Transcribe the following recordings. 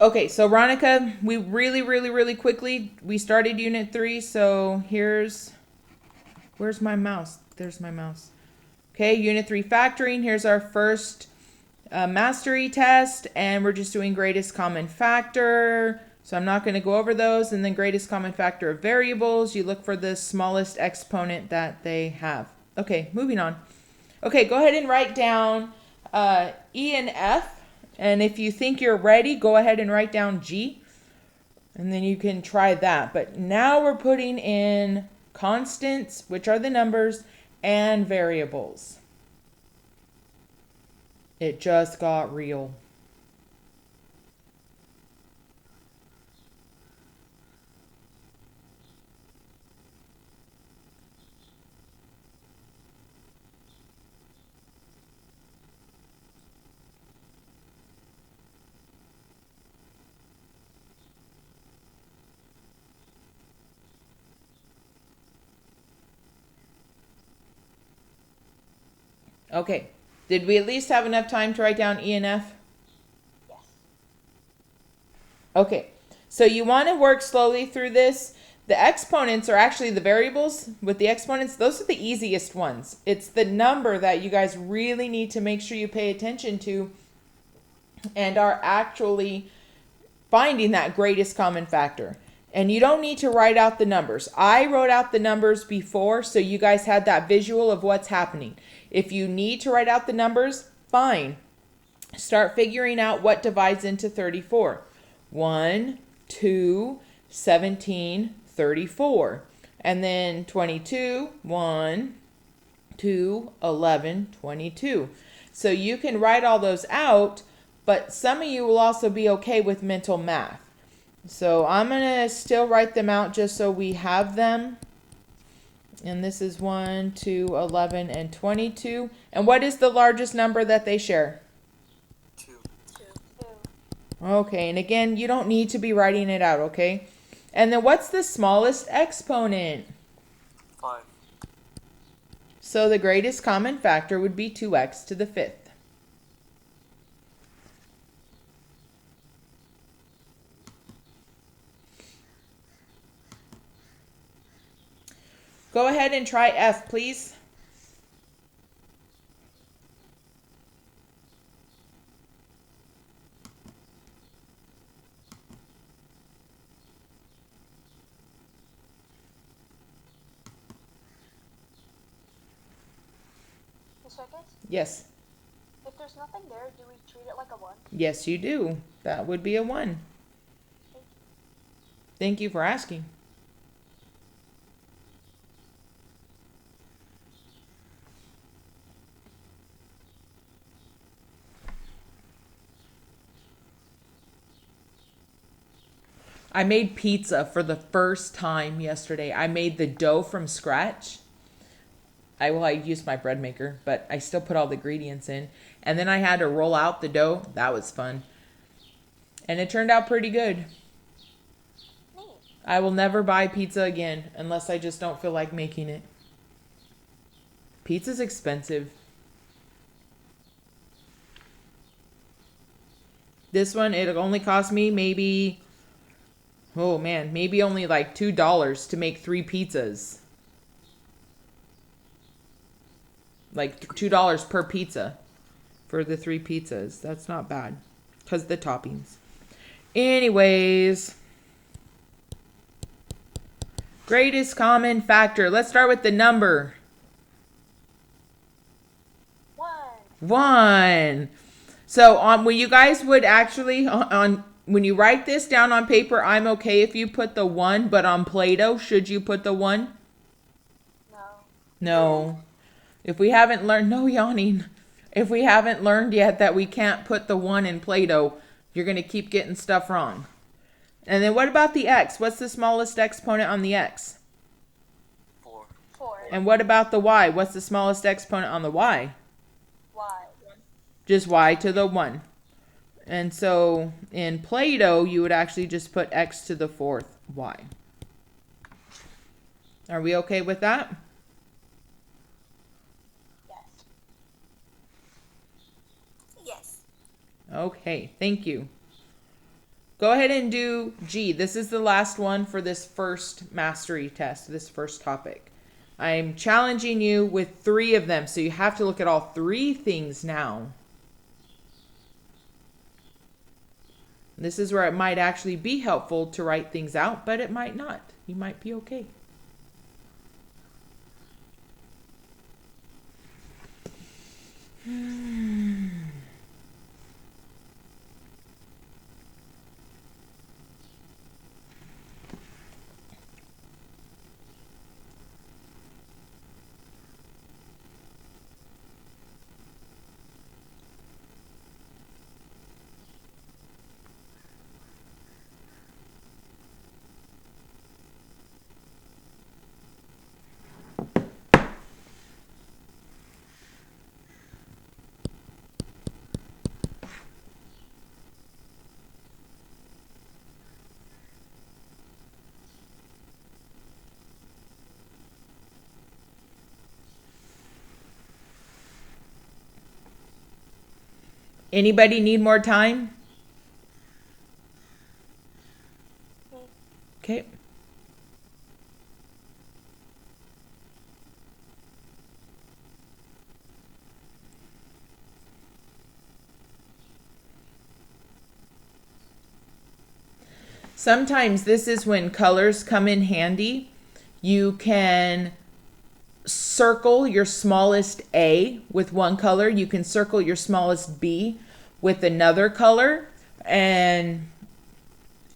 Okay, so Ronica, we really quickly, we started Unit 3, so where's my mouse? There's my mouse. Okay, Unit 3 factoring. Here's our first mastery test, and we're just doing greatest common factor. So I'm not going to go over those. And then greatest common factor of variables, you look for the smallest exponent that they have. Okay, moving on. Okay, go ahead and write down E and F. And if you think you're ready, go ahead and write down G. And then you can try that. But now we're putting in constants, which are the numbers, and variables. It just got real. Okay. Did we at least have enough time to write down E and F? Yes. Okay. So you want to work slowly through this. The exponents are actually the variables with the exponents. Those are the easiest ones. It's the number that you guys really need to make sure you pay attention to and are actually finding that greatest common factor. And you don't need to write out the numbers. I wrote out the numbers before, so you guys had that visual of what's happening. If you need to write out the numbers, fine. Start figuring out what divides into 34. 1, 2, 17, 34. And then 22, 1, 2, 11, 22. So you can write all those out, but some of you will also be okay with mental math. So I'm going to still write them out just so we have them. And this is 1, 2, 11, and 22. And what is the largest number that they share? 2. 2. Okay, and again, you don't need to be writing it out, okay? And then what's the smallest exponent? 5. So the greatest common factor would be 2x to the fifth. Go ahead and try F, please. Miss Ricketts, Yes. if there's nothing there, do we treat it like a 1? Yes, you do. That would be a 1. Thank you for asking. I made pizza for the first time yesterday. I made the dough from scratch. I used my bread maker, but I still put all the ingredients in. And then I had to roll out the dough. That was fun. And it turned out pretty good. Neat. I will never buy pizza again unless I just don't feel like making it. Pizza's expensive. This one, it'll only cost me maybe, oh man, maybe only like $2 to make 3 pizzas. Like $2 per pizza for the 3 pizzas. That's not bad because the toppings. Anyways, greatest common factor. Let's start with the number. 1. 1. So when you guys would actually when you write this down on paper, I'm okay if you put the 1, but on Play-Doh, should you put the 1? No. No. If we haven't learned, no yawning. If we haven't learned yet that we can't put the 1 in Play-Doh, you're going to keep getting stuff wrong. And then what about the x? What's the smallest exponent on the x? 4. 4. And what about the y? What's the smallest exponent on the y? Y. Just y to the 1. And so in Play-Doh, you would actually just put x to the 4th y. Are we okay with that? Yes. Yes. Okay, thank you. go ahead and do G. This is the last one for this first mastery test, this first topic. I'm challenging you with 3 of them, so you have to look at all 3 things now. This is where it might actually be helpful to write things out, but it might not. You might be okay. Anybody need more time? Okay. Sometimes this is when colors come in handy. You can circle your smallest A with one color. You can circle your smallest B with another color. And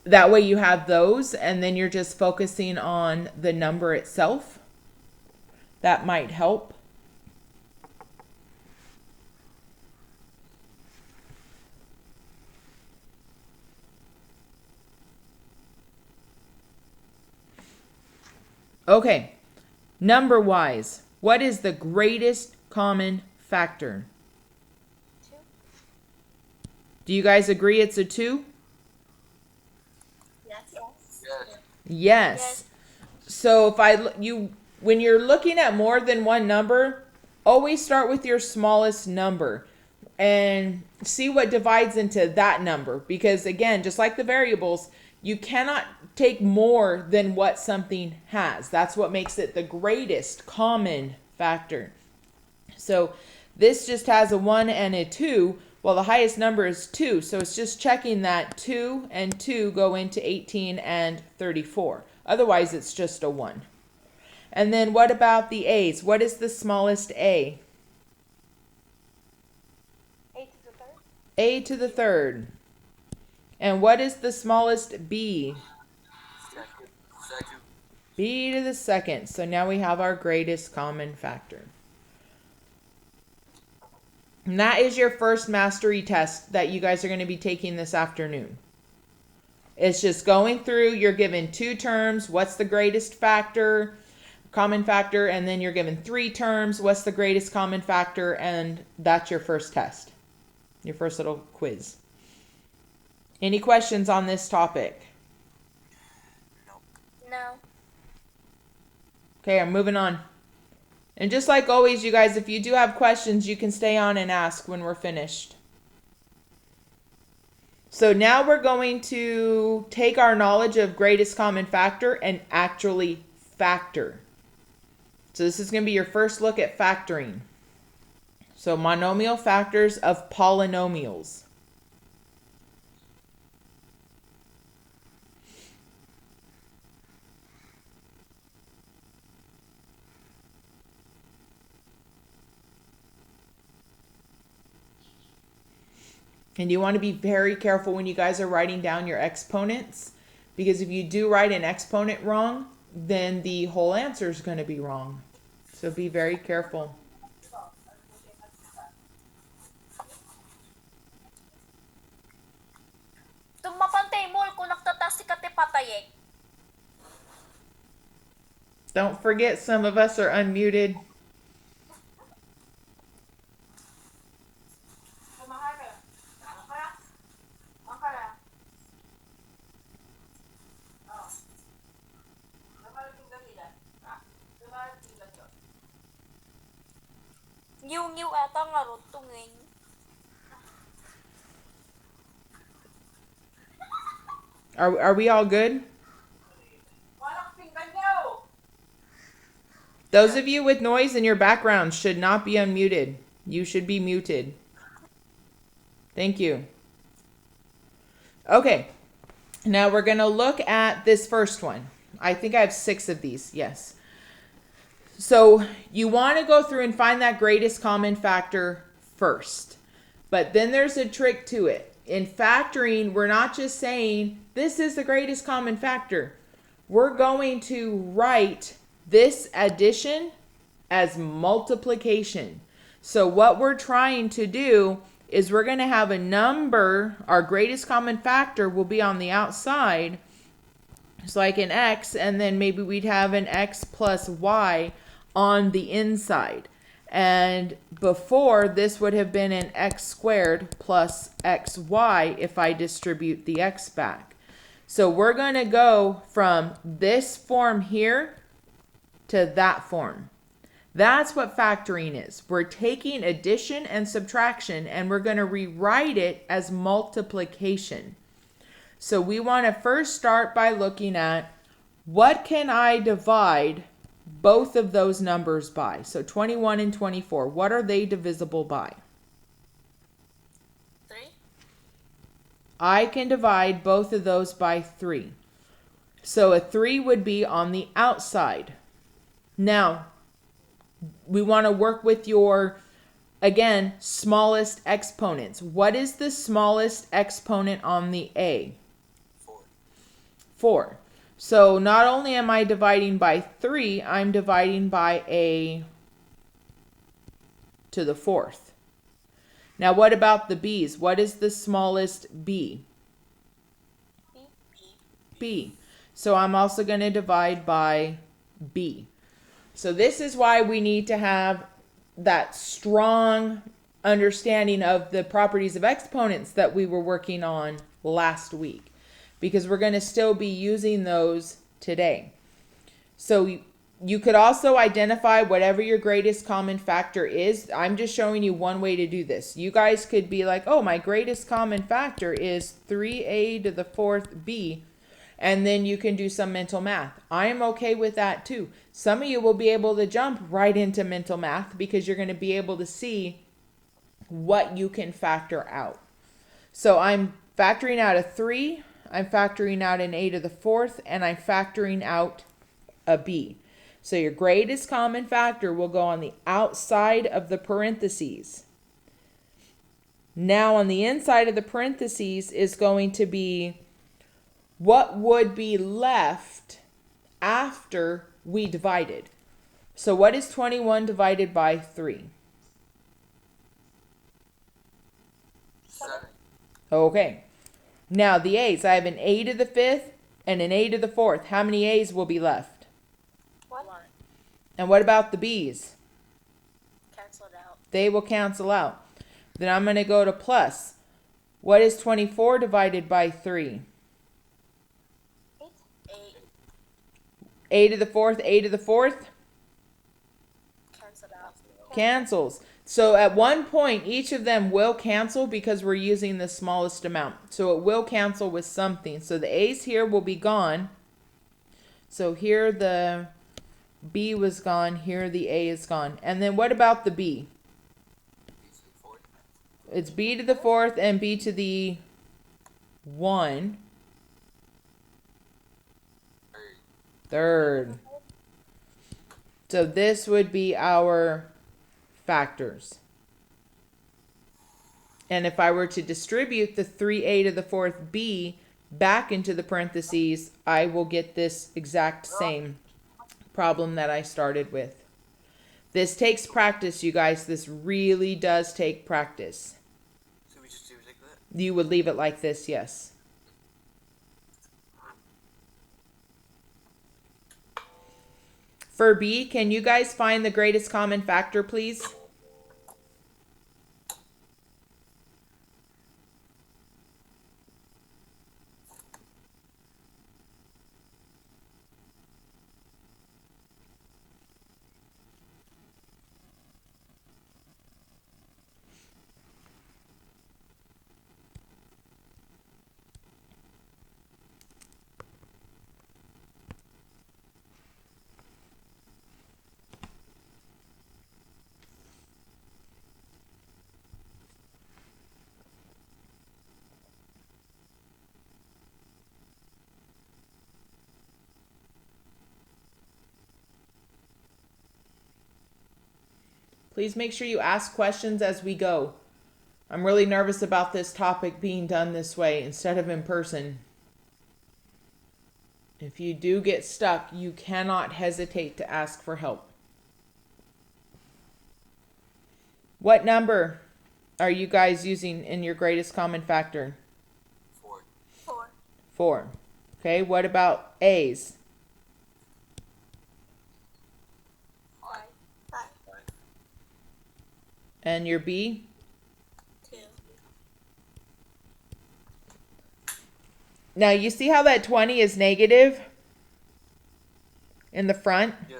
that way you have those, and then you're just focusing on the number itself. That might help. Okay, number wise, what is the greatest common factor? 2. Do you guys agree it's a 2? Yes. Yes. Yes. So when you're looking at more than one number, always start with your smallest number and see what divides into that number. Because again, just like the variables, you cannot take more than what something has. That's what makes it the greatest common factor. So this just has a 1 and a 2. Well, the highest number is 2. So it's just checking that 2 and 2 go into 18 and 34. Otherwise, it's just a 1. And then what about the A's? What is the smallest A? 8 to the 3rd. A to the 3rd. And what is the smallest B? Second. B to the 2nd. So now we have our greatest common factor. And that is your first mastery test that you guys are going to be taking this afternoon. It's just going through, you're given 2 terms, what's the greatest factor, common factor, and then you're given 3 terms, what's the greatest common factor, and that's your first test, your first little quiz. Any questions on this topic? No. Okay, I'm moving on. And just like always, you guys, if you do have questions, you can stay on and ask when we're finished. So now we're going to take our knowledge of greatest common factor and actually factor. So this is going to be your first look at factoring. So monomial factors of polynomials. And you want to be very careful when you guys are writing down your exponents, because if you do write an exponent wrong, then the whole answer is going to be wrong. So be very careful. Tumapantay mo kung nagtatasi ka te patayek. Don't forget, some of us are unmuted. Ngiw-ngiw ata nga ron tungin. Are we all good? Those of you with noise in your background should not be unmuted. You should be muted. Thank you. Okay, now we're going to look at this first one. I think I have 6 of these, yes. So you want to go through and find that greatest common factor first. But then there's a trick to it. In factoring, we're not just saying this is the greatest common factor. We're going to write this addition as multiplication. So what we're trying to do is we're going to have a number, our greatest common factor will be on the outside. It's like an x, and then maybe we'd have an x plus y on the inside. And before, this would have been an x squared plus xy if I distribute the x back. So we're going to go from this form here to that form. That's what factoring is. We're taking addition and subtraction and we're going to rewrite it as multiplication. So we want to first start by looking at what can I divide both of those numbers by. So 21 and 24, what are they divisible by? 3. I can divide both of those by 3. So a 3 would be on the outside. Now, we want to work with your, again, smallest exponents. What is the smallest exponent on the A? 4. 4. So not only am I dividing by 3, I'm dividing by a to the 4th. Now what about the B's? What is the smallest B? B. So I'm also going to divide by B. So this is why we need to have that strong understanding of the properties of exponents that we were working on last week, because we're going to still be using those today. So you could also identify whatever your greatest common factor is. I'm just showing you one way to do this. You guys could be like, oh, my greatest common factor is 3a to the 4th b. And then you can do some mental math. I am okay with that too. Some of you will be able to jump right into mental math because you're going to be able to see what you can factor out. So I'm factoring out a 3, I'm factoring out an a to the 4th, and I'm factoring out a b. So your greatest common factor will go on the outside of the parentheses. Now on the inside of the parentheses is going to be what would be left after we divided. So what is 21 divided by 3? 7. Okay. Now the a's. I have an a to the 5th and an a to the 4th. How many a's will be left? 1. And what about the b's? Cancel it out. They will cancel out. Then I'm going to go to plus. What is 24 divided by 3? 8. A to the 4th, a to the 4th? Cancel out. Cancels. So at one point, each of them will cancel because we're using the smallest amount. So it will cancel with something. So the a's here will be gone. So here the b was gone. Here the a is gone. And then what about the b? It's b to the 4th and b to the 1. Third. So this would be our factors. And if I were to distribute the 3a to the 4th b back into the parentheses, I will get this exact same problem that I started with. This takes practice, you guys. This really does take practice. So we just do it like that? You would leave it like this, yes. For B, can you guys find the greatest common factor, please? Please make sure you ask questions as we go. I'm really nervous about this topic being done this way instead of in person. If you do get stuck, you cannot hesitate to ask for help. What number are you guys using in your greatest common factor? 4. 4. 4. Okay, what about A's? 5. 5. And your B? 2. Now, you see how that 20 is negative in the front? Yeah.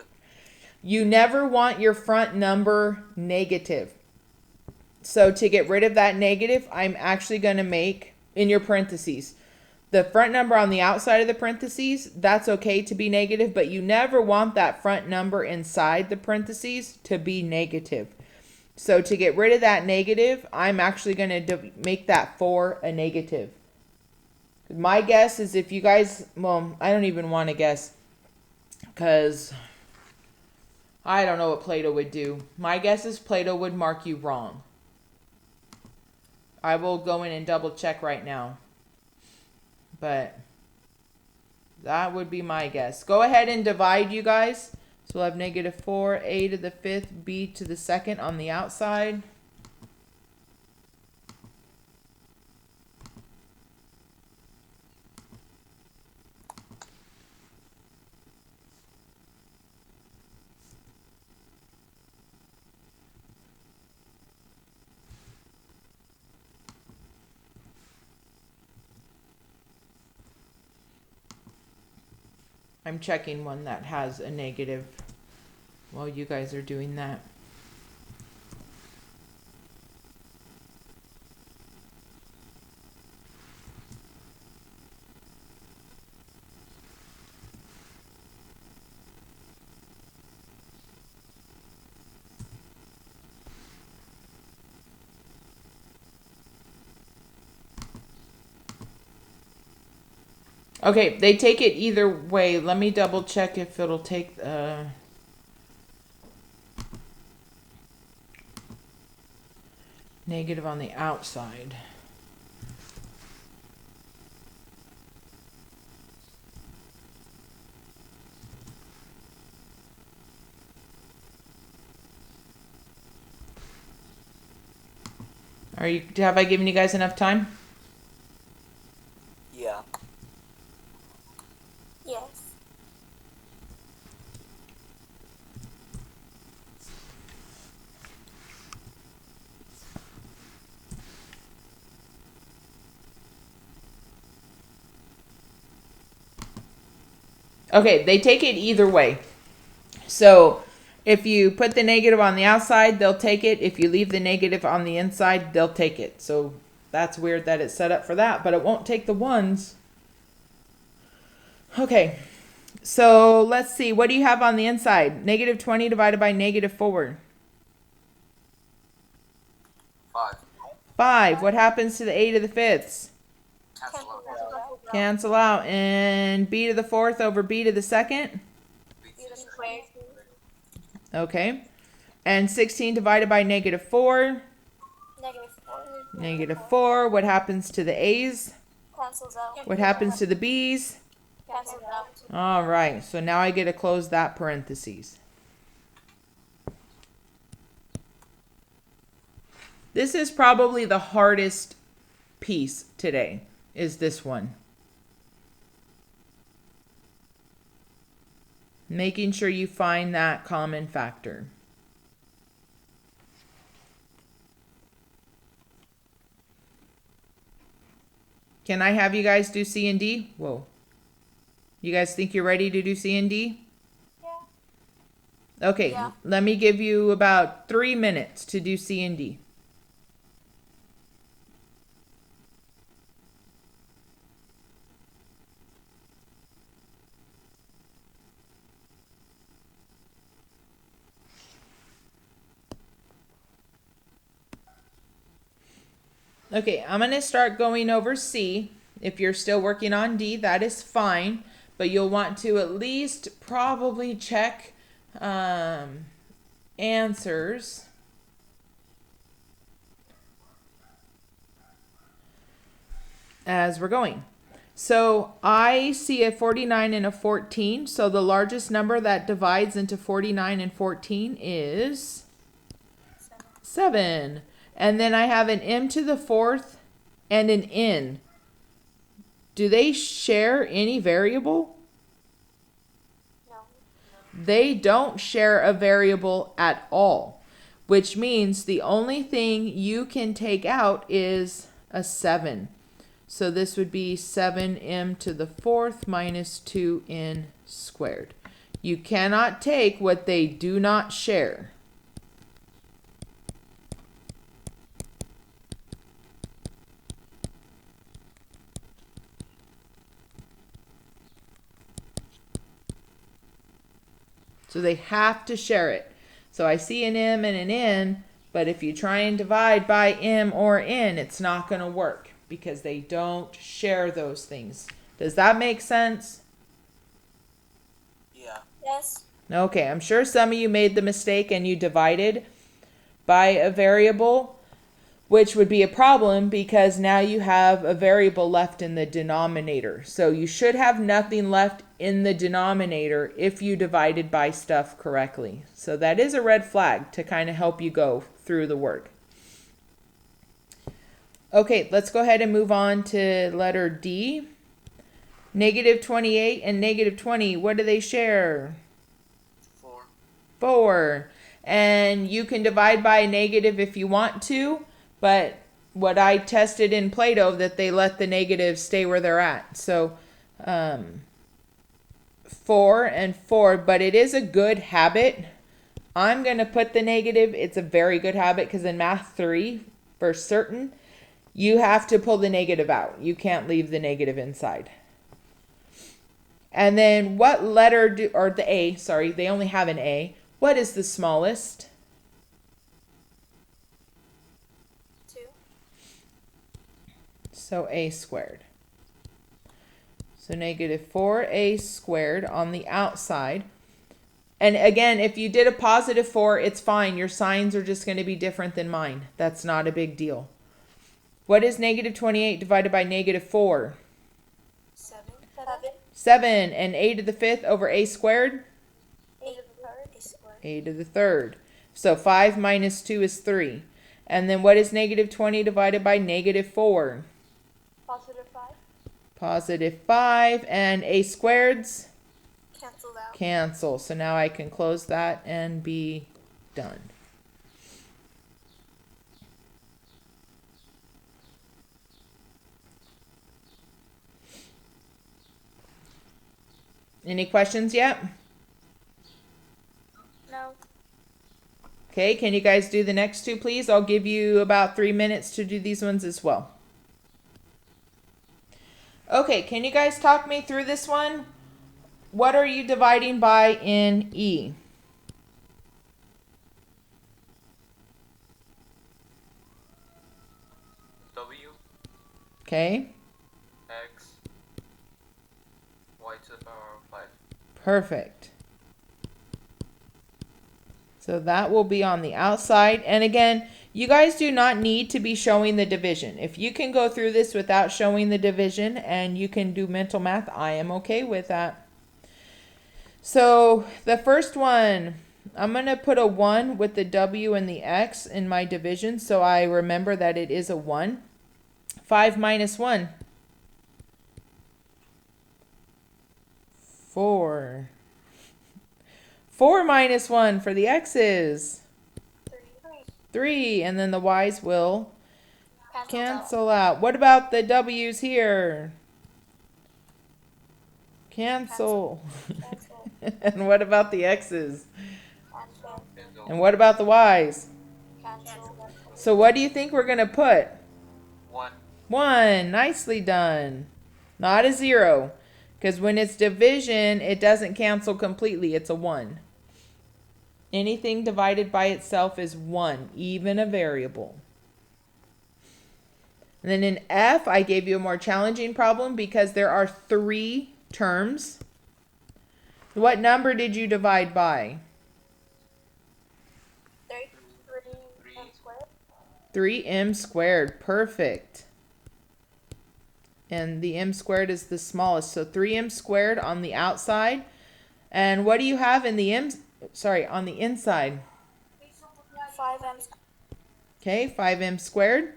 You never want your front number negative. So to get rid of that negative, I'm actually going to make, in your parentheses, the front number on the outside of the parentheses, that's okay to be negative, but you never want that front number inside the parentheses to be negative. So to get rid of that negative, I'm actually going to make that 4 a negative. My guess is if you guys, well, I don't even want to guess because I don't know what Plato would do. My guess is Plato would mark you wrong. I will go in and double check right now. But that would be my guess. Go ahead and divide, you guys. So we'll have negative 4, a to the 5th, b to the 2nd on the outside. I'm checking one that has a negative while you guys are doing that. Okay, they take it either way. Let me double check if it'll take negative on the outside. Have I given you guys enough time? Yeah. Yes. Okay, they take it either way. So if you put the negative on the outside, they'll take it. If you leave the negative on the inside, they'll take it. So that's weird that it's set up for that, but it won't take the ones. Okay, so let's see. What do you have on the inside? Negative 20 divided by negative 4. 5. 5. What happens to the a to the 5ths? Cancel out. Cancel out. And b to the 4th over b to the 2nd? Okay. And 16 divided by negative 4? Negative 4. Negative 4. What happens to the a's? Cancels out. What happens to the b's? Cancels out. All right. So now I get to close that parentheses. This is probably the hardest piece today, is this one. Making sure you find that common factor. Can I have you guys do C and D? Whoa. You guys think you're ready to do C and D? Yeah. Okay, Yeah. let me give you about 3 minutes to do C and D. Okay, I'm going to start going over C. If you're still working on D, that is fine. But you'll want to at least probably check answers as we're going. So I see a 49 and a 14. So the largest number that divides into 49 and 14 is 7. And then I have an m to the fourth and an n. Do they share any variable? No. They don't share a variable at all, which means the only thing you can take out is a 7. So this would be 7m to the fourth minus 2n squared. You cannot take what they do not share. So they have to share it. So I see an m and an n, but if you try and divide by m or n, it's not going to work because they don't share those things. Does that make sense? Yeah. Yes. Okay, I'm sure some of you made the mistake and you divided by a variable, which would be a problem because now you have a variable left in the denominator. So you should have nothing left in the denominator if you divided by stuff correctly. So that is a red flag to kind of help you go through the work. Okay, let's go ahead and move on to letter D. Negative 28 and negative 20, what do they share? 4. 4. And you can divide by a negative if you want to, but what I tested in Play-Doh that they let the negatives stay where they're at. So 4 and 4, but it is a good habit. I'm going to put the negative. It's a very good habit because in Math 3, for certain, you have to pull the negative out. You can't leave the negative inside. And then what letter do, or the A, sorry, they only have an A. What is the smallest? 2. So A squared. So negative 4a squared on the outside. And again, if you did a positive 4, it's fine. Your signs are just going to be different than mine. That's not a big deal. What is negative 28 divided by negative 4? 7. 7. And a to the fifth over a squared? A to the third is squared. A to the third. So 5 minus 2 is 3. And then what is negative 20 divided by negative 4? Positive 5. Positive 5. And a squareds? Cancelled out. Cancel. So now I can close that and be done. Any questions yet? No. Okay, can you guys do the next two, please? I'll give you about 3 minutes to do these ones as well. Okay, can you guys talk me through this one? What are you dividing by in E? W, Okay, X, Y to the power of 5. perfect. So that will be on the outside. And again, you guys do not need to be showing the division. If you can go through this without showing the division and you can do mental math, I am okay with that. So the first one, I'm going to put a 1 with the W and the X in my division so I remember that it is a 1. 5 minus 1. 4. 4 minus 1 for the X's. 3. And then the Y's will cancel out. What about the W's here? Cancel. And what about the X's? And what about the Y's? So what do you think we're going to put? 1. 1. Nicely done. Not a 0. Because when it's division, it doesn't cancel completely. It's a 1. Anything divided by itself is 1, even a variable. And then in F, I gave you a more challenging problem because there are 3 terms. What number did you divide by? 3m squared. Perfect. And the m squared is the smallest. So 3m squared on the outside. And what do you have in the on the inside? 5m. Okay, 5m squared.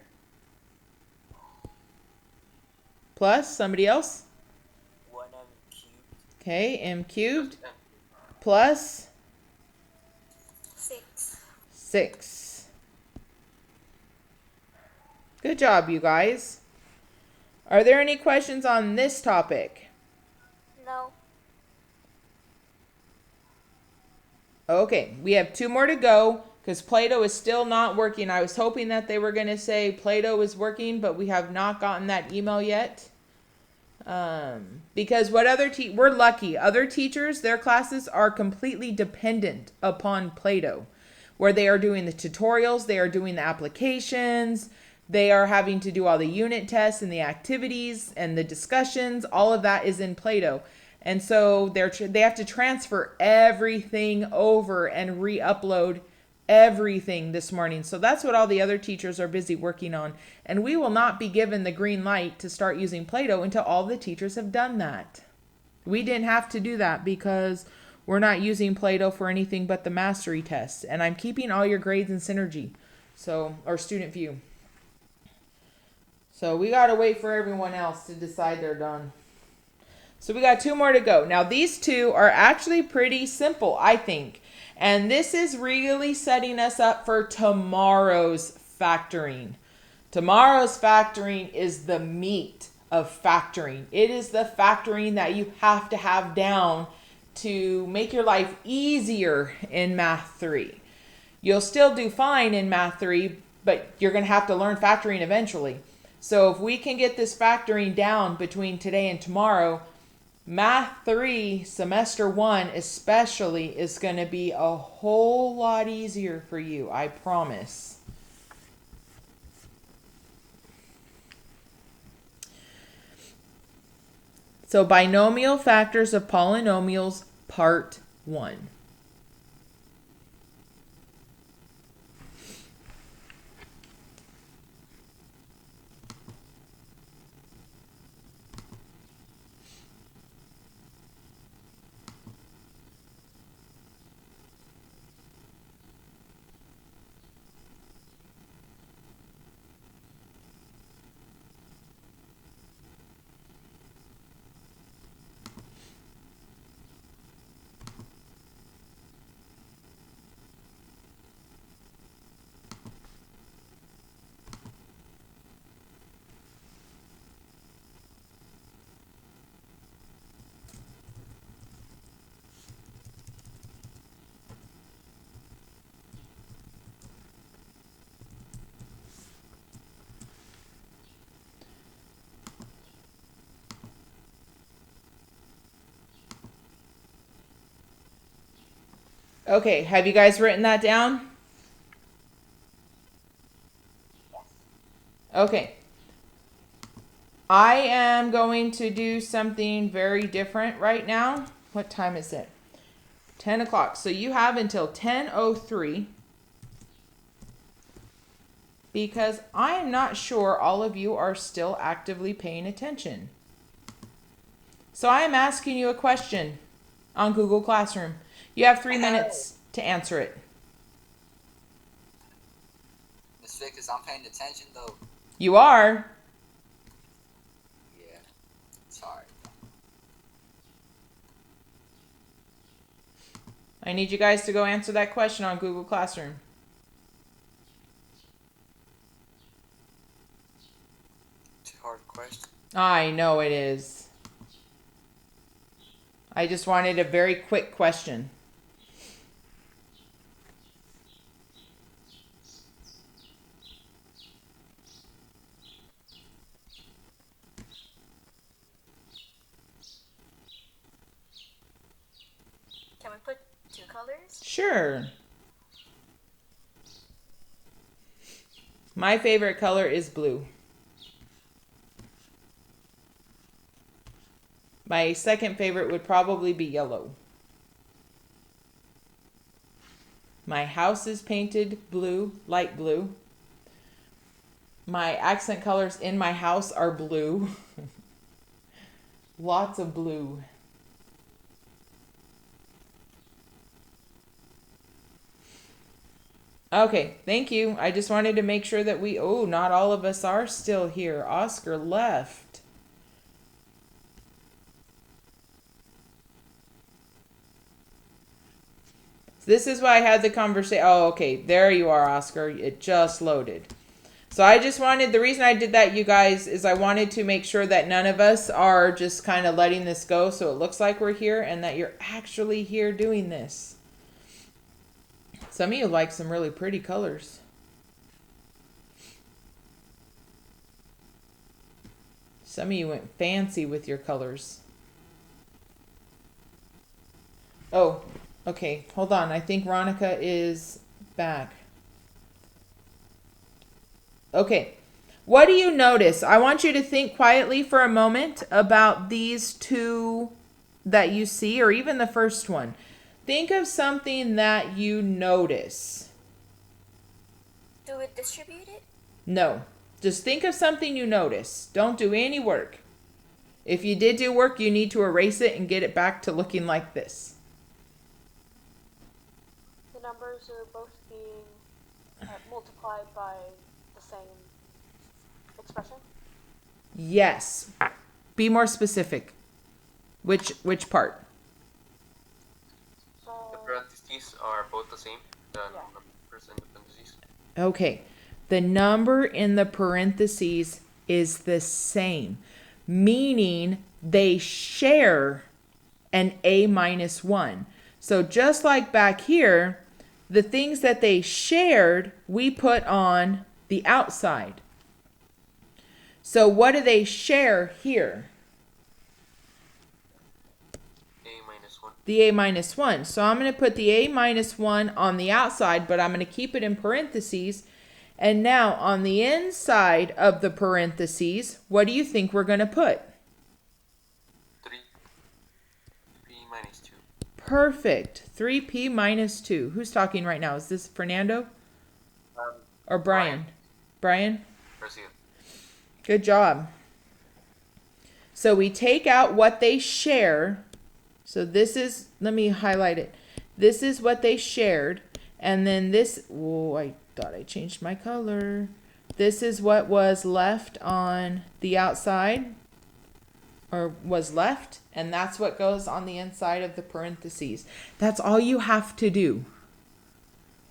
Plus, somebody else? 1m cubed. Okay, m cubed. M. Plus 6. 6. Good job, you guys. Are there any questions on this topic? No. Okay, we have 2 more to go because Play-Doh is still not working. I was hoping that they were going to say Play-Doh is working, but we have not gotten that email yet. Because what we're lucky. Other teachers, their classes are completely dependent upon Play-Doh, where they are doing the tutorials, they are doing the applications, they are having to do all the unit tests and the activities and the discussions. All of that is in Play-Doh. And so they have to transfer everything over and re-upload everything this morning. So that's what all the other teachers are busy working on. And we will not be given the green light to start using Play-Doh until all the teachers have done that. We didn't have to do that because we're not using Play-Doh for anything but the mastery tests. And I'm keeping all your grades in Synergy, or Student View. So we got to wait for everyone else to decide they're done. So we got 2 more to go. Now these 2 are actually pretty simple, I think. And this is really setting us up for tomorrow's factoring. Tomorrow's factoring is the meat of factoring. It is the factoring that you have to have down to make your life easier in Math 3. You'll still do fine in Math 3, but you're going to have to learn factoring eventually. So if we can get this factoring down between today and tomorrow, Math 3, Semester 1 especially, is going to be a whole lot easier for you, I promise. So binomial factors of polynomials, part 1. Okay, have you guys written that down? Okay. I am going to do something very different right now. What time is it? 10 o'clock. So you have until 10:03 because I am not sure all of you are still actively paying attention. So I am asking you a question on Google Classroom. You have 3 minutes to answer it. Miss Vickers, I'm paying attention though. You are? Yeah. Sorry. I need you guys to go answer that question on Google Classroom. It's a hard question. I know it is. I just wanted a very quick question. Can we put 2 colors? Sure. My favorite color is blue. My second favorite would probably be yellow. My house is painted blue, light blue. my accent colors in my house are blue. Lots of blue. Okay, thank you. I just wanted to make sure that not all of us are still here. Oscar left. This is why I had the conversation. Oh, okay. There you are, Oscar. It just loaded. So the reason I did that, you guys, is I wanted to make sure that none of us are just kind of letting this go so it looks like we're here and that you're actually here doing this. Some of you like some really pretty colors. Some of you went fancy with your colors. Oh, okay. Hold on. I think Ronica is back. Okay. What do you notice? I want you to think quietly for a moment about these two that you see, or even the first one. Think of something that you notice. Do we distribute it? No. Just think of something you notice. Don't do any work. If you did do work, you need to erase it and get it back to looking like this. The numbers are both being multiplied by the same expression? Yes. Be more specific. Which part? So, The parentheses are both the same. The Yeah. numbers in the parentheses. Okay. The number in the parentheses is the same, meaning they share an A minus 1. So just like back here, the things that they shared, we put on the outside. So what do they share here? A minus 1. The A minus 1. So I'm going to put the A minus 1 on the outside, but I'm going to keep it in parentheses. And now on the inside of the parentheses, what do you think we're going to put? 3p minus 2. Perfect. 3p minus 2. Who's talking right now? Is this Fernando or Brian? Brian? Brazil. Good job. So we take out what they share. So this is, let me highlight it. This is what they shared. And then this, oh, I thought I changed my color. This is what was left on the outside, or was left. And that's what goes on the inside of the parentheses. That's all you have to do.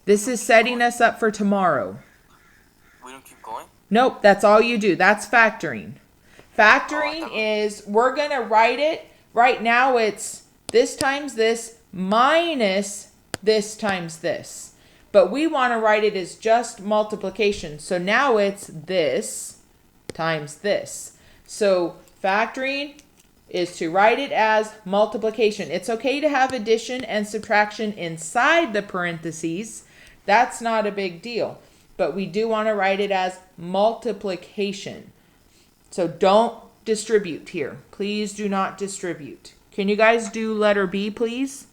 This is setting us up for tomorrow. We don't keep going? Nope, that's all you do. That's factoring. Factoring is, we're going to write it. Right now it's this times this minus this times this. But we want to write it as just multiplication. So now it's this times this. So factoring is to write it as multiplication. It's okay to have addition and subtraction inside the parentheses. That's not a big deal. But we do want to write it as multiplication. So don't distribute here. Please do not distribute. Can you guys do letter B, please?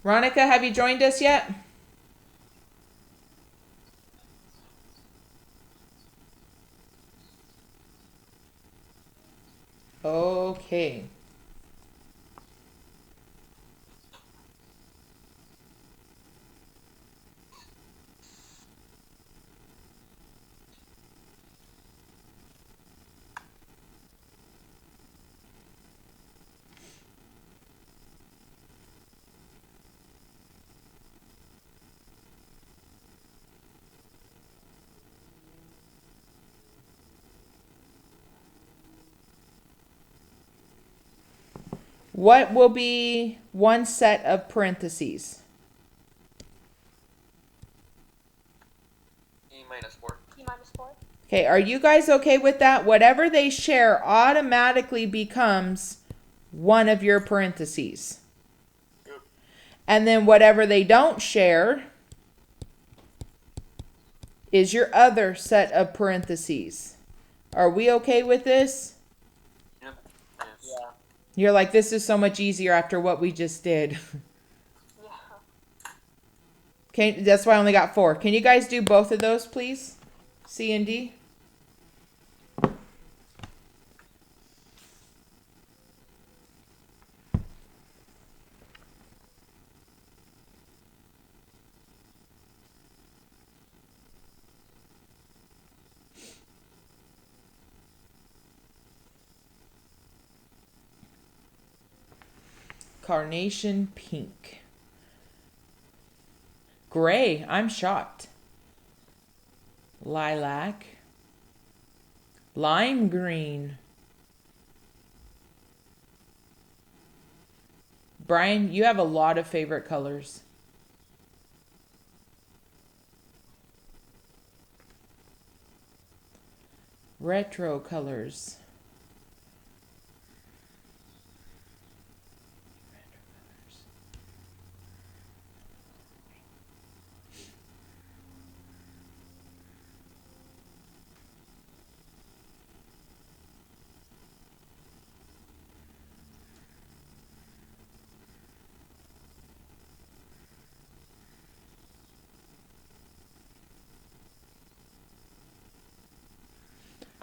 Ronica, have you joined us yet? Okay. What will be one set of parentheses? E minus 4. P minus 4? Okay, are you guys okay with that? Whatever they share automatically becomes one of your parentheses. Good. And then whatever they don't share is your other set of parentheses. Are we okay with this? Yep. Yes. Yeah. You're like, this is so much easier after what we just did. Yeah. Okay, that's why I only got 4. Can you guys do both of those, please? C and D? Carnation pink. Gray, I'm shocked. Lilac. Lime green. Brian, you have a lot of favorite colors. Retro colors.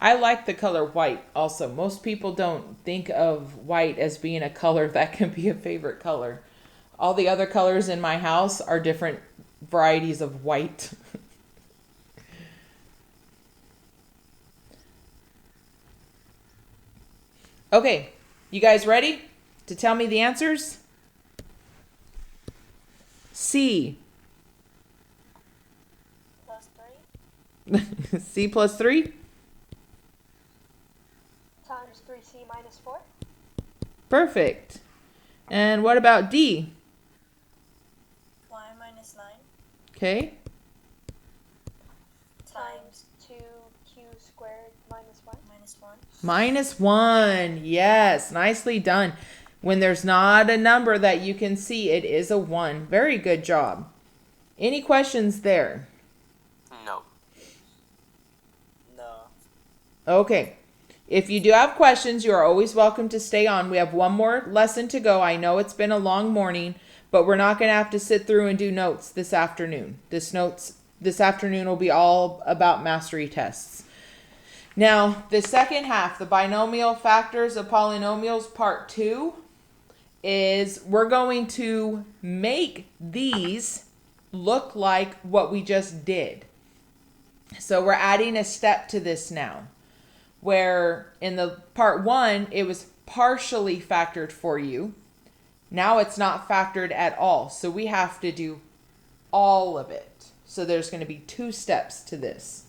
I like the color white also. Most people don't think of white as being a color that can be a favorite color. All the other colors in my house are different varieties of white. Okay, you guys ready to tell me the answers? C. +3 C plus 3? times 3c minus 4. Perfect. And what about D? Y minus 9 Okay. Times 2q squared minus 1. minus 1. Minus 1. Yes, nicely done. When there's not a number that you can see, it is a 1. Very good job. Any questions there? No. No. Okay. If you do have questions, you are always welcome to stay on. We have one more lesson to go. I know it's been a long morning, but we're not going to have to sit through and do notes this afternoon. This afternoon will be all about mastery tests. Now, the second half, the binomial factors of polynomials, part 2, is we're going to make these look like what we just did. So we're adding a step to this now, where in the part 1, it was partially factored for you. Now it's not factored at all. So we have to do all of it. So there's going to be 2 steps to this.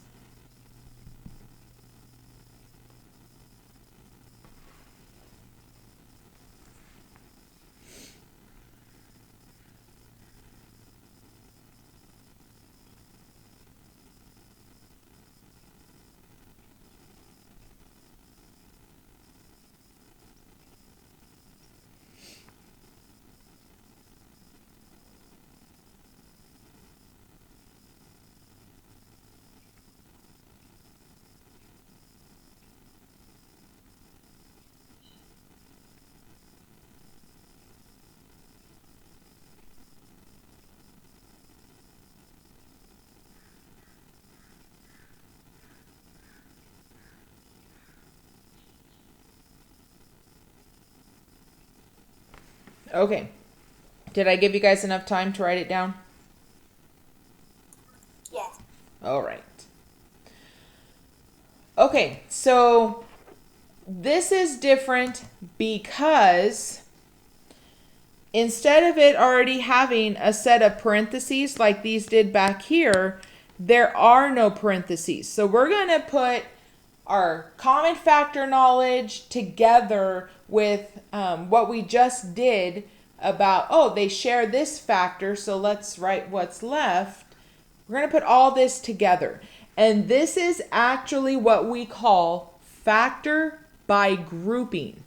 Okay. Did I give you guys enough time to write it down? Yes. All right. Okay, so this is different because instead of it already having a set of parentheses like these did back here, there are no parentheses. So we're going to put our common factor knowledge together with what we just did about, oh, they share this factor, so let's write what's left. We're going to put all this together. And this is actually what we call factor by grouping.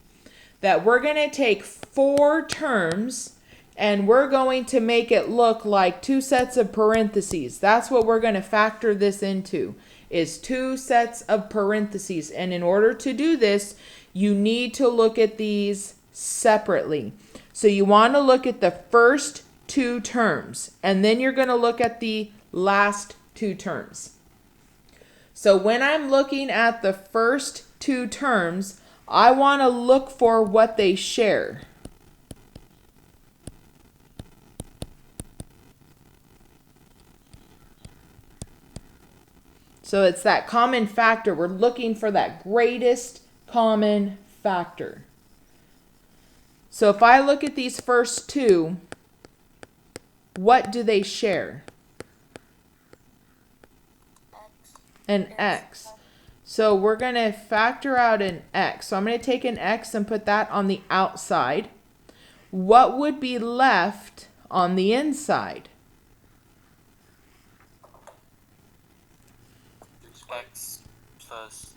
That we're going to take 4 terms and we're going to make it look like 2 sets of parentheses. That's what we're going to factor this into, is 2 sets of parentheses. And in order to do this, you need to look at these separately. So you want to look at the first two terms, and then you're going to look at the last two terms. So when I'm looking at the first two terms, I want to look for what they share. So it's that common factor. We're looking for that greatest common factor. So if I look at these first two, what do they share? X. An x. So we're going to factor out an x. So I'm going to take an x and put that on the outside. What would be left on the inside? X plus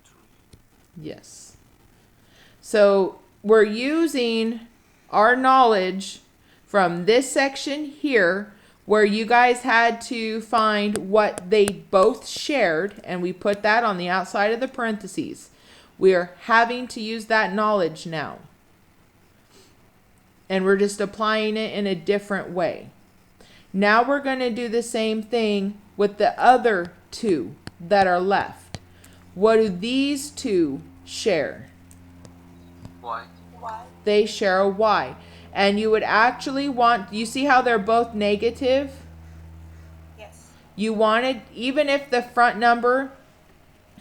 3. Yes. So we're using our knowledge from this section here where you guys had to find what they both shared, and we put that on the outside of the parentheses. We are having to use that knowledge now. And we're just applying it in a different way. Now we're going to do the same thing with the other two that are left. What do these two share? Y. Y. They share a y. And you would actually want, you see how they're both negative? Yes. You wanted, even if the front number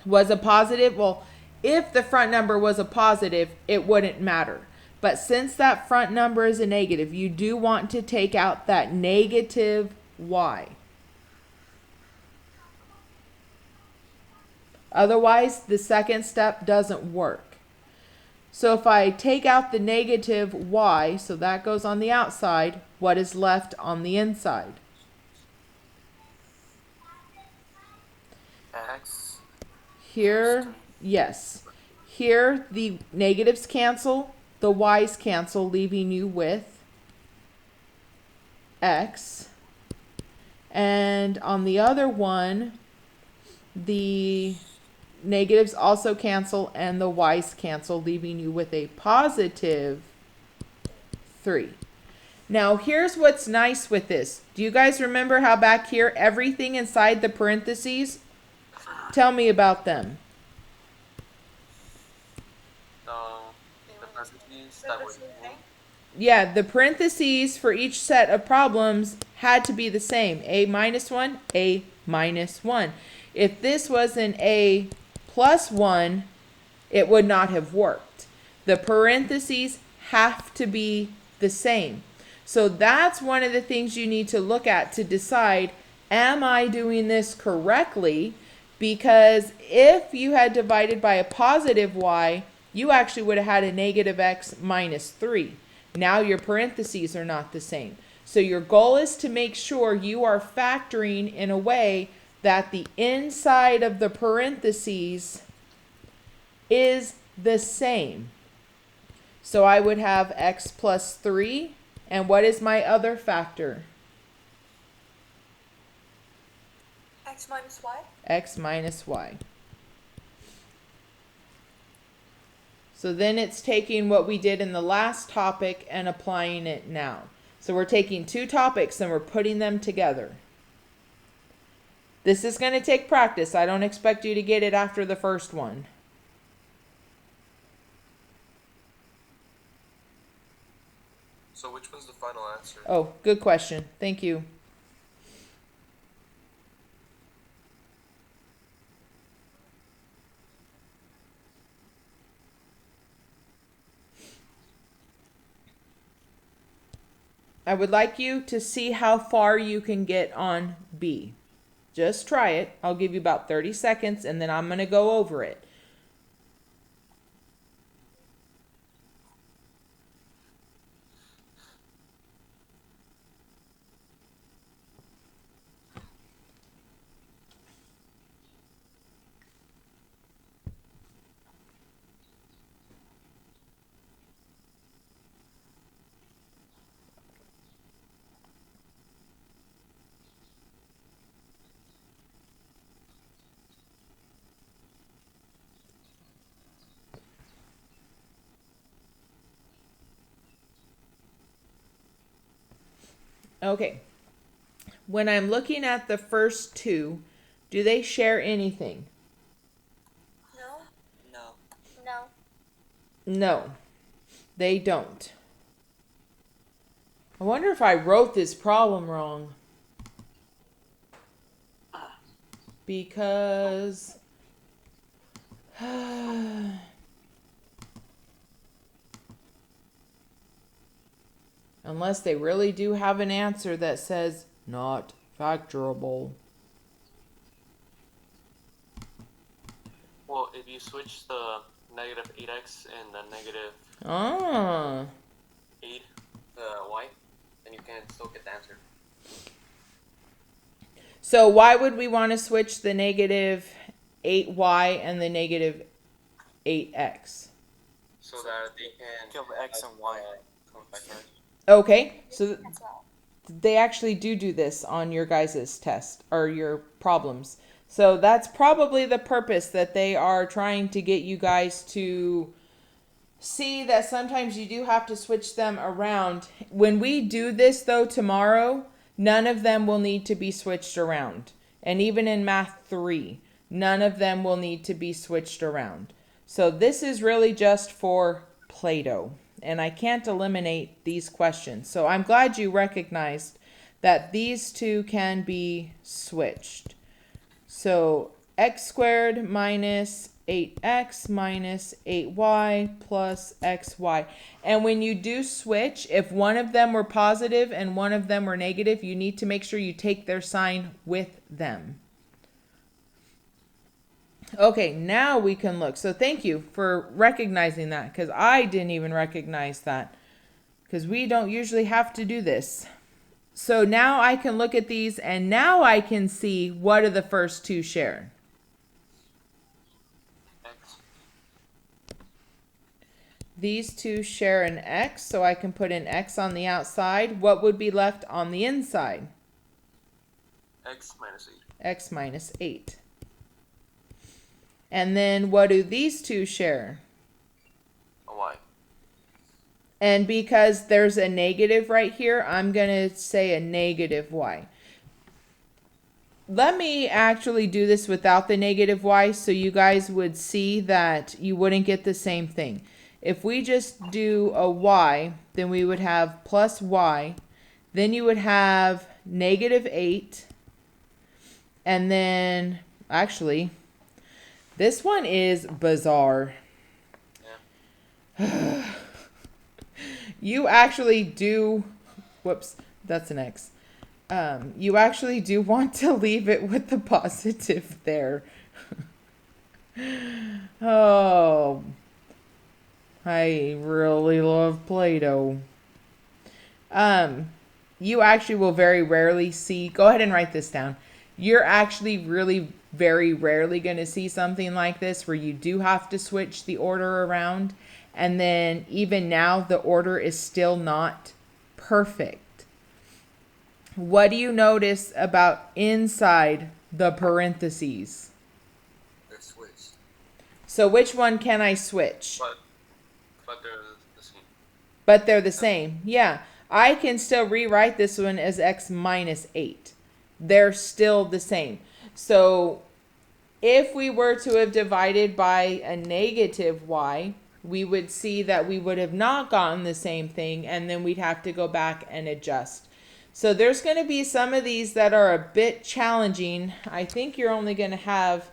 was a positive, well, if the front number was a positive, it wouldn't matter. But since that front number is a negative, you do want to take out that negative y. Otherwise, the second step doesn't work. So if I take out the negative y, so that goes on the outside, what is left on the inside? X. Here, yes. Here, the negatives cancel, the y's cancel, leaving you with x. And on the other one, the negatives also cancel and the y's cancel, leaving you with a positive 3. Now, here's what's nice with this. Do you guys remember how back here, everything inside the parentheses? Tell me about them. The parentheses that was Yeah, the parentheses for each set of problems had to be the same. A minus 1, A minus 1. If this was an A plus 1, it would not have worked. The parentheses have to be the same. So that's one of the things you need to look at to decide, am I doing this correctly? Because if you had divided by a positive y, you actually would have had a negative x minus 3. Now your parentheses are not the same. So your goal is to make sure you are factoring in a way that the inside of the parentheses is the same. So I would have x plus 3. And what is my other factor? X minus Y. X minus y. So then it's taking what we did in the last topic and applying it now. So we're taking two topics and we're putting them together. This is going to take practice. I don't expect you to get it after the first one. So which one's the final answer? Oh, good question. Thank you. I would like you to see how far you can get on B. Just try it. I'll give you about 30 seconds and then I'm going to go over it. Okay. When I'm looking at the first two, do they share anything? No. No. No. No, they don't. I wonder if I wrote this problem wrong. Because unless they really do have an answer that says not factorable. Well, if you switch the negative 8x and the negative Ah. 8, Y, then you can still get the answer. So why would we want to switch the negative 8y and the negative 8x? So that they can kill the x and y. come factors. Okay, so As well. they actually do this on your guys' test or your problems. So that's probably the purpose, that they are trying to get you guys to see that sometimes you do have to switch them around. When we do this though tomorrow, none of them will need to be switched around. And even in math 3, none of them will need to be switched around. So this is really just for Play-Doh. And I can't eliminate these questions. So I'm glad you recognized that these two can be switched. So x squared minus 8x minus 8y plus xy. And when you do switch, if one of them were positive and one of them were negative, you need to make sure you take their sign with them. Okay, now we can look. So thank you for recognizing that, because I didn't even recognize that, because we don't usually have to do this. So now I can look at these, and now I can see what do the first two share. X. These two share an x, so I can put an x on the outside. What would be left on the inside? X minus 8. X minus 8. And then what do these two share? A y. And because there's a negative right here, I'm going to say a negative y. Let me actually do this without the negative y so you guys would see that you wouldn't get the same thing. If we just do a y, then we would have plus y. Then you would have negative 8. And then, actually, this one is bizarre. Yeah. You actually do, whoops, that's an X. You actually do want to leave it with the positive there. Oh, I really love Play-Doh. You actually will very rarely see, go ahead and write this down. You're actually really very rarely going to see something like this where you do have to switch the order around. And then even now, the order is still not perfect. What do you notice about inside the parentheses? They're switched. So which one can I switch? But they're the same. But they're the same. Yeah. I can still rewrite this one as x minus 8. They're still the same. So if we were to have divided by a negative y, we would see that we would have not gotten the same thing, and then we'd have to go back and adjust. So there's going to be some of these that are a bit challenging. I think you're only going to have,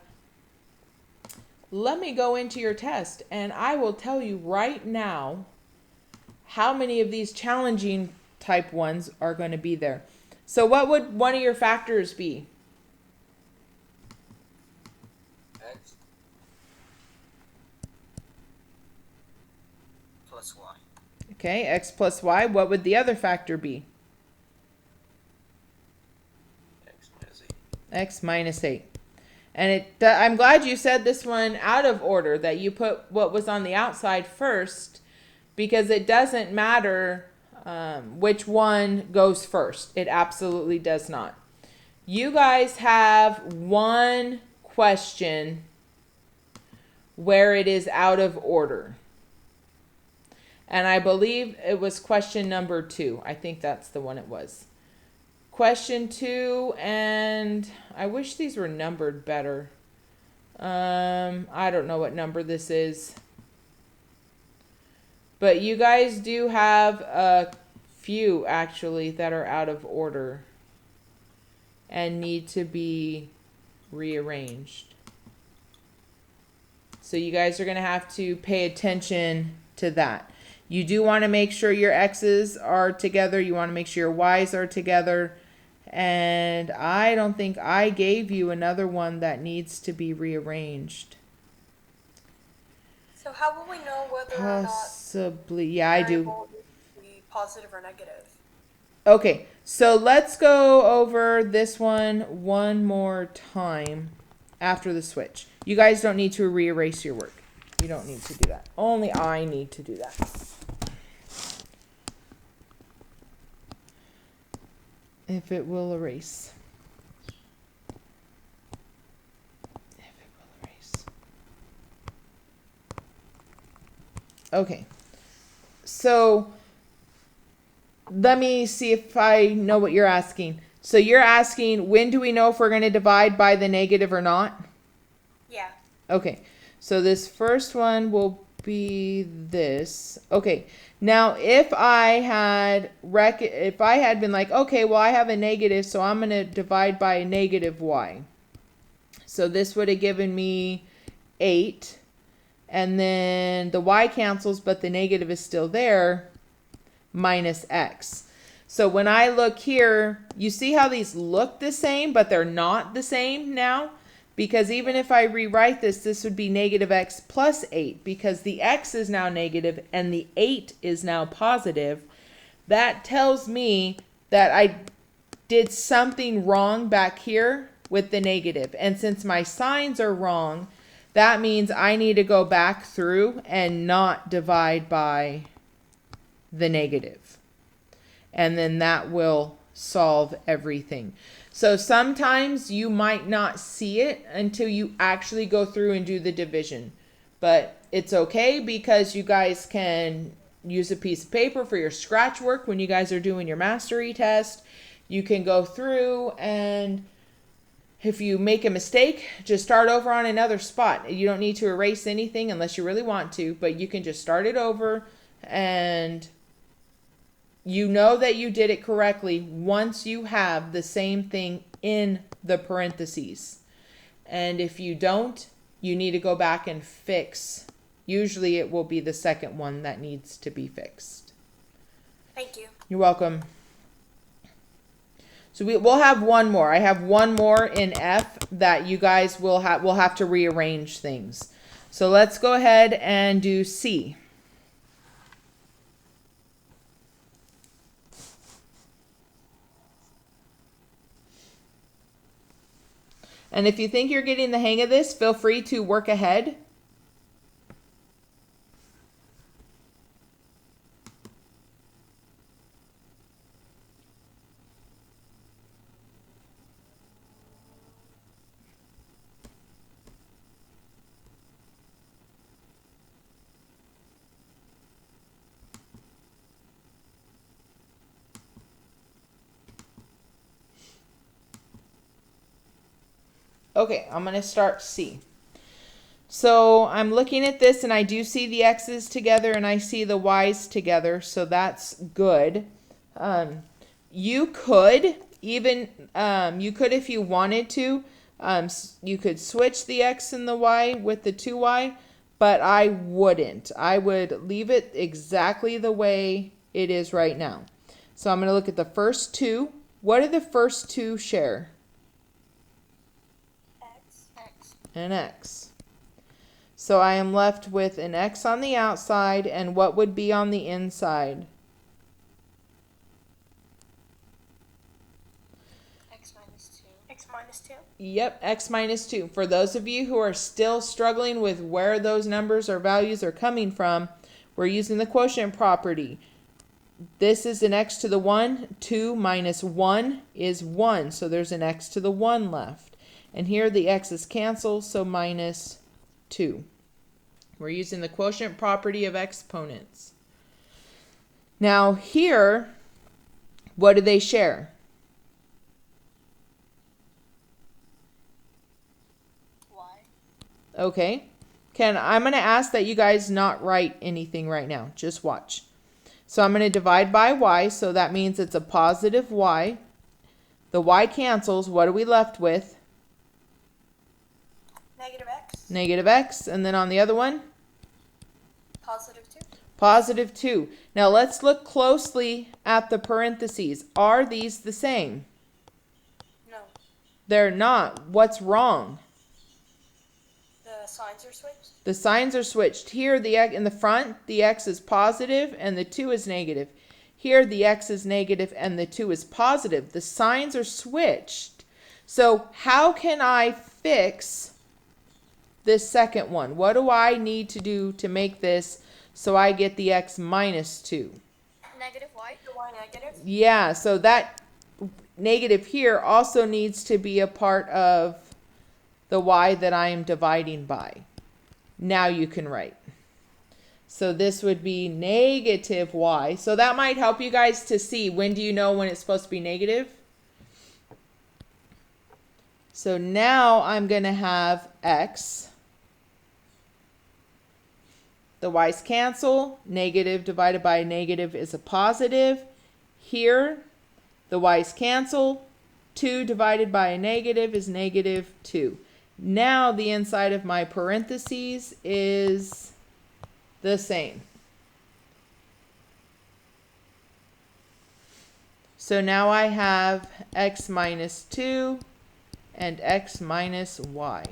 let me go into your test, and I will tell you right now how many of these challenging type ones are going to be there. So what would one of your factors be? X Plus y. Okay, x plus y. What would the other factor be? X minus 8. X minus 8. And I'm glad you said this one out of order, that you put what was on the outside first, because it doesn't matter which one goes first. It absolutely does not. You guys have one question where it is out of order. And I believe it was question number 2. I think that's the one it was. Question 2, and I wish these were numbered better. I don't know what number this is. But you guys do have a few actually that are out of order and need to be rearranged. So you guys are going to have to pay attention to that. You do want to make sure your X's are together. You want to make sure your Y's are together. And I don't think I gave you another one that needs to be rearranged. So how will we know whether or not Possibly. Yeah, I do. variable will be positive or negative? Okay, so let's go over this one more time after the switch. You guys don't need to re-erase your work. You don't need to do that. Only I need to do that. If it will erase. If it will erase. Okay. So let me see if I know what you're asking. So you're asking, when do we know if we're going to divide by the negative or not? Yeah. Okay. So this first one will be this. Okay. Now, if I had been like, okay, well, I have a negative, so I'm going to divide by a negative y. So this would have given me 8. And then the y cancels, but the negative is still there, minus x. So when I look here, you see how these look the same, but they're not the same now? Because even if I rewrite this, this would be negative x plus 8, because the x is now negative and the 8 is now positive. That tells me that I did something wrong back here with the negative. And since my signs are wrong, that means I need to go back through and not divide by the negative. And then that will solve everything. So sometimes you might not see it until you actually go through and do the division. But it's okay, because you guys can use a piece of paper for your scratch work when you guys are doing your mastery test. You can go through, and if you make a mistake, just start over on another spot. You don't need to erase anything unless you really want to, but you can just start it over, and you know that you did it correctly once you have the same thing in the parentheses. And if you don't, you need to go back and fix. Usually it will be the second one that needs to be fixed. Thank you. You're welcome. So we'll have one more. I have one more in F that you guys will have to rearrange things. So let's go ahead and do C. And if you think you're getting the hang of this, feel free to work ahead. Okay, I'm going to start C. So I'm looking at this, and I do see the X's together and I see the Y's together, so that's good. You could even, if you wanted to, you could switch the X and the Y with the 2Y, but I wouldn't. I would leave it exactly the way it is right now. So I'm going to look at the first two. What do the first two share? X. An X. So I am left with an X on the outside, and what would be on the inside? X minus 2. X minus 2? Yep, X minus 2. For those of you who are still struggling with where those numbers or values are coming from, we're using the quotient property. This is an X to the 1. 2 minus 1 is 1, so there's an X to the 1 left. And here the X's cancel, so minus 2. We're using the quotient property of exponents. Now here, what do they share? Okay. I'm going to ask that you guys not write anything right now. Just watch. So I'm going to divide by y, so that means it's a positive y. The y cancels. What are we left with? Negative x. Negative x. And then on the other one? Positive 2. Positive 2. Now let's look closely at the parentheses. Are these the same? No. They're not. What's wrong? The signs are switched. The signs are switched. Here, in the front, the x is positive and the 2 is negative. Here, the x is negative and the 2 is positive. The signs are switched. So how can I fix this second one? What do I need to do to make this so I get the x minus 2? Negative y. The y negative. Yeah, so that negative here also needs to be a part of the y that I am dividing by. Now you can write. So this would be negative y. So that might help you guys to see, when do you know when it's supposed to be negative? So now I'm going to have x. The y's cancel. Negative divided by negative is a positive. Here, the y's cancel. 2 divided by a negative is negative 2. Now the inside of my parentheses is the same. So now I have x minus 2 and x minus y.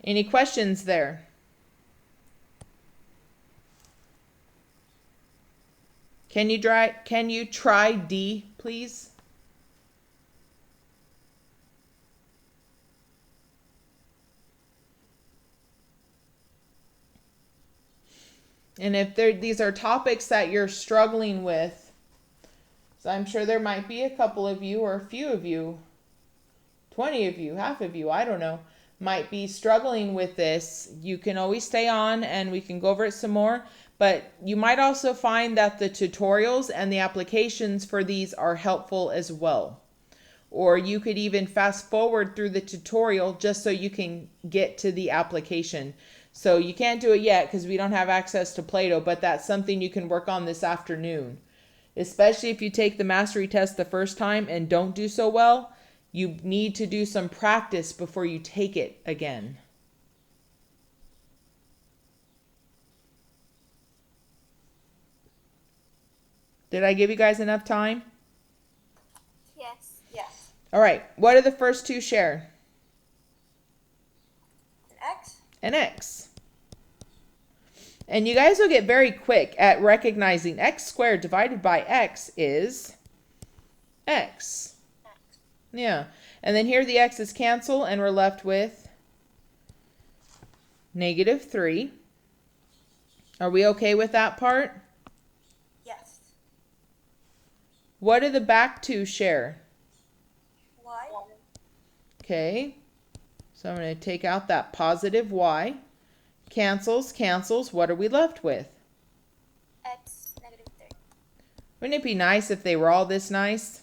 Any questions there? Can you try D, please? And if these are topics that you're struggling with, so I'm sure there might be a couple of you or a few of you, 20 of you, half of you, I don't know, might be struggling with this. You can always stay on and we can go over it some more. But you might also find that the tutorials and the applications for these are helpful as well. Or you could even fast forward through the tutorial just so you can get to the application. So you can't do it yet because we don't have access to Play-Doh, but that's something you can work on this afternoon. Especially if you take the mastery test the first time and don't do so well, you need to do some practice before you take it again. Did I give you guys enough time? Yes. Yes. All right. What do the first two share? An x. An x. And you guys will get very quick at recognizing x squared divided by x is x. Yeah. And then here the x's cancel and we're left with negative 3. Are we okay with that part? Yes. What do the back two share? Y. Okay. So I'm going to take out that positive y. Cancels, cancels. What are we left with? X negative 3. Wouldn't it be nice if they were all this nice?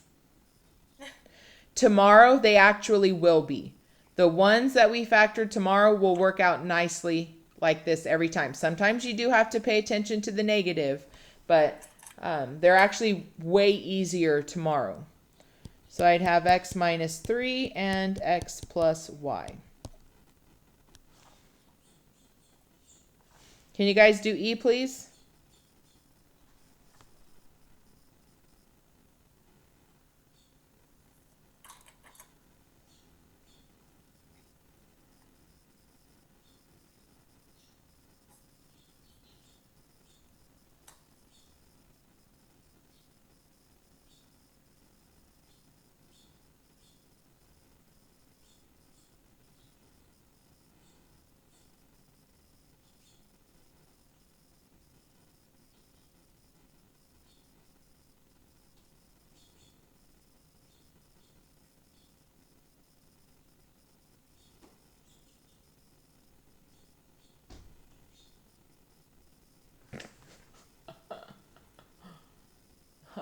Tomorrow, they actually will be. The ones that we factored tomorrow will work out nicely like this every time. Sometimes you do have to pay attention to the negative, but they're actually way easier tomorrow. So I'd have x minus 3 and x plus y. Can you guys do E, please?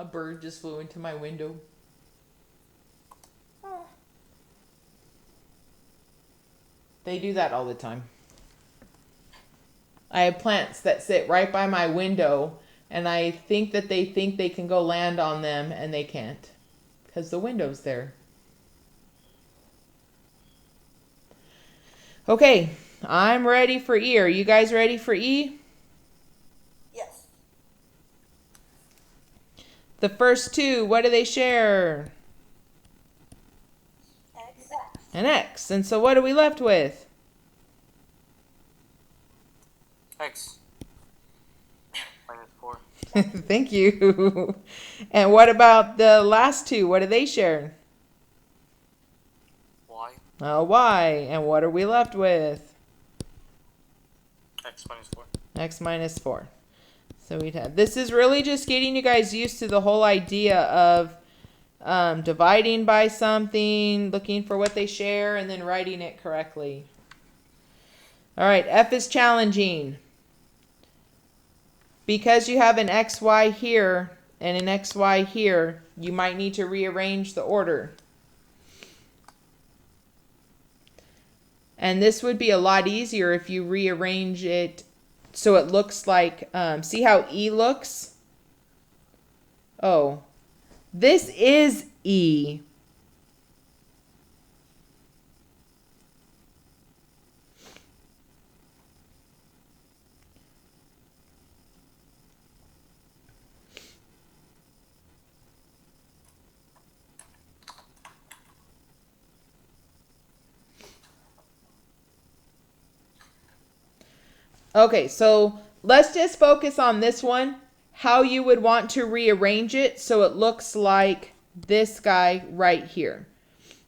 A bird just flew into my window. Oh. They do that all the time. I have plants that sit right by my window, and I think that they think they can go land on them, and they can't because the window's there. Okay, I'm ready for E. Are you guys ready for E? Yes. The first two, what do they share? X. An X. And so what are we left with? X. -4. Thank you. And what about the last two? What do they share? Y. Y. And what are we left with? X -4. X minus 4. So we'd have, this is really just getting you guys used to the whole idea of dividing by something, looking for what they share, and then writing it correctly. All right, F is challenging. Because you have an XY here and an XY here, you might need to rearrange the order. And this would be a lot easier if you rearrange it so it looks like, see how E looks? Oh, this is E. Okay, so let's just focus on this one, how you would want to rearrange it so it looks like this guy right here.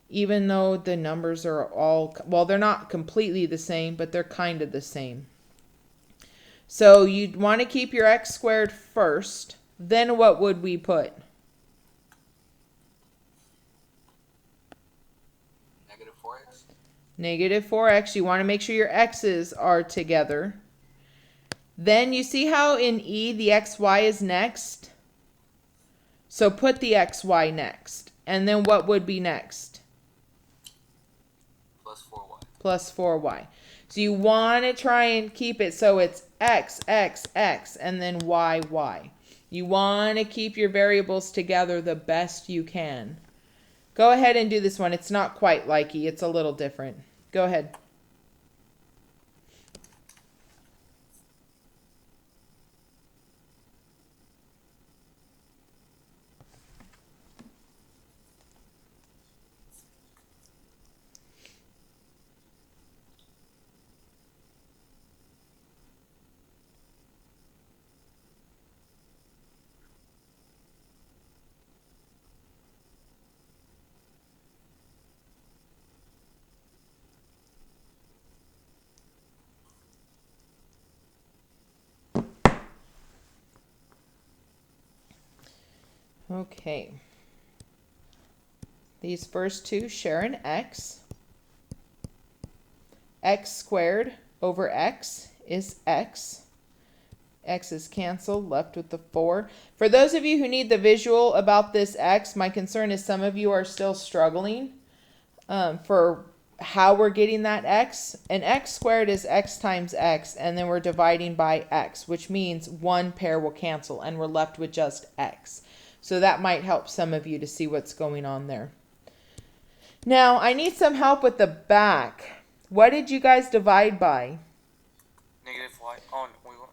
Even though the numbers are all, well, they're not completely the same, but they're kind of the same. So you'd want to keep your x squared first. Then what would we put? -4x. Negative 4x. You want to make sure your x's are together. Then you see how in E the xy is next? So put the xy next. And then what would be next? +4y. Plus 4y. So you want to try and keep it so it's x, x, x, and then y, y. You want to keep your variables together the best you can. Go ahead and do this one. It's not quite like E. It's a little different. Go ahead. Okay. These first two share an x. X squared over x is x. X is canceled, left with the 4. For those of you who need the visual about this x, my concern is some of you are still struggling for how we're getting that x. And x squared is x times x, and then we're dividing by x, which means one pair will cancel, and we're left with just x. So that might help some of you to see what's going on there. Now, I need some help with the back. What did you guys divide by? -y. Oh, we want.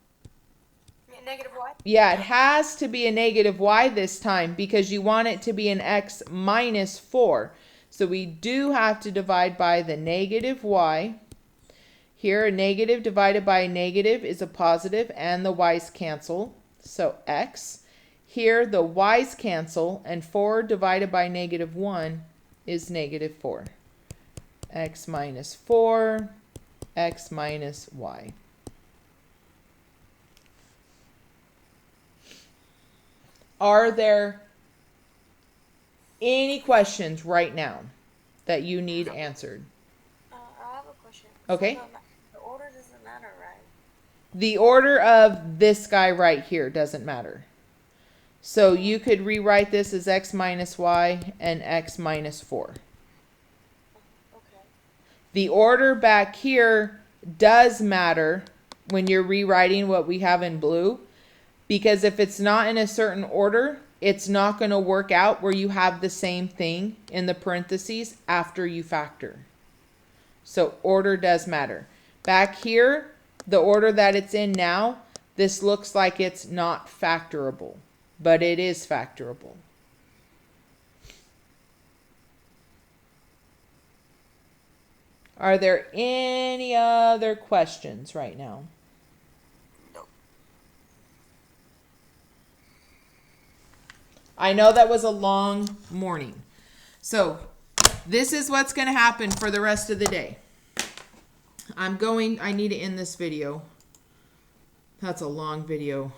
Negative y. Yeah, it has to be a negative y this time because you want it to be an x minus 4. So we do have to divide by the negative y. Here, a negative divided by a negative is a positive, and the y's cancel. So x. Here, the y's cancel, and 4 divided by -1 is -4. X minus 4, x minus y. Are there any questions right now that you need answered? I have a question. Okay. So the order doesn't matter, right? The order of this guy right here doesn't matter. So you could rewrite this as x minus y and x minus 4. Okay. The order back here does matter when you're rewriting what we have in blue, because if it's not in a certain order, it's not going to work out where you have the same thing in the parentheses after you factor. So order does matter. Back here, the order that it's in now, this looks like it's not factorable, but it is factorable. Are there any other questions right now? No. I know that was a long morning. So this is what's going to happen for the rest of the day. I need to end this video. That's a long video.